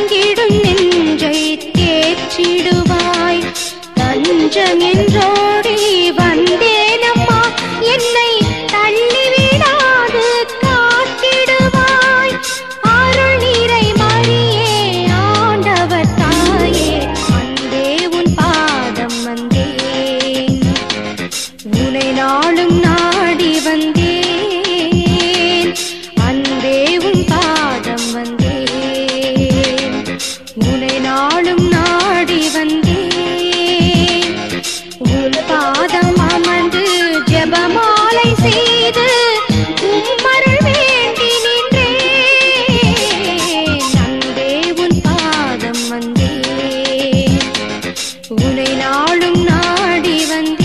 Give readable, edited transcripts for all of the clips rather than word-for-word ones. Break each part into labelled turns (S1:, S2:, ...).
S1: கலங்கிடும் நெஞ்சை தேற்றிடுவாய். தஞ்சம் என்றோடி வந்தேனம்மா, என்னை தள்ளிவிடாது காத்திடுவாய். அருள் நிறை மரியே ஆண்டவர் தாயே, அன்பே உன் பாதம் வந்தேன். உனை நாளும் நாடி வந்தேன். அன்பே உன் பாதம் வந்தேன். உனை நாளும் நாடி வந்தேன். உன் பாதம் அமர்ந்து ஜெபமாலை செய்து உம்மருள் வேண்டி நின்றேன். அன்பே உன் பாதம் வந்தேன். உனை நாளும் நாடி வந்தேன்.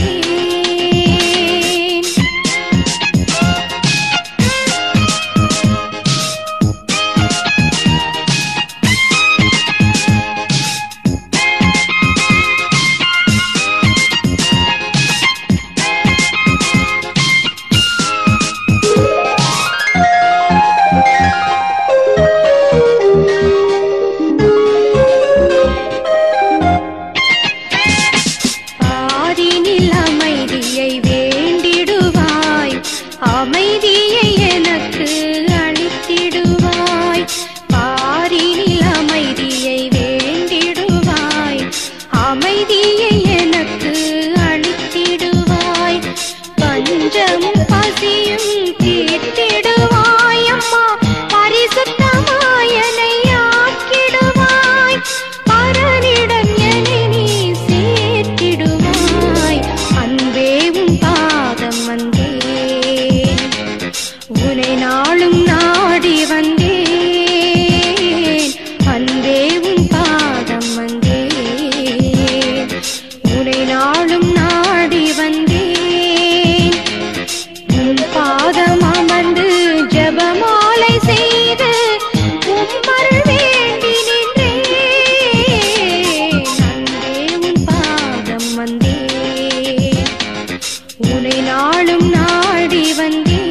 S1: அமைதியை எனக்கு அளித்திடுவாய். பாரினில் அமைதியை வேண்டிடுவாய். அமைதியை எனக்கு அளித்திடுவாய். பஞ்சம் பசியும் தீர்த்திடுவாய். அம்மா பரிசுத்தமாய் என்னை ஆக்கிடுவாய். பரனிடம் என்னை நீ சேர்த்திடுவாய். அன்பே உன் பாதம் வந்தேன். உனை நாளும் நாடி வந்தேன். அன்பே உன் பாதம் வந்தேன். உனை நாளும் நாடி வந்தேன். உன் பாதம் அமர்ந்து ஜெபமாலை செய்து உம்மருள் வேண்டி நின்றேன். அன்பே உன் பாதம் வந்தேன். உனை நாளும் நாடி வந்தேன்.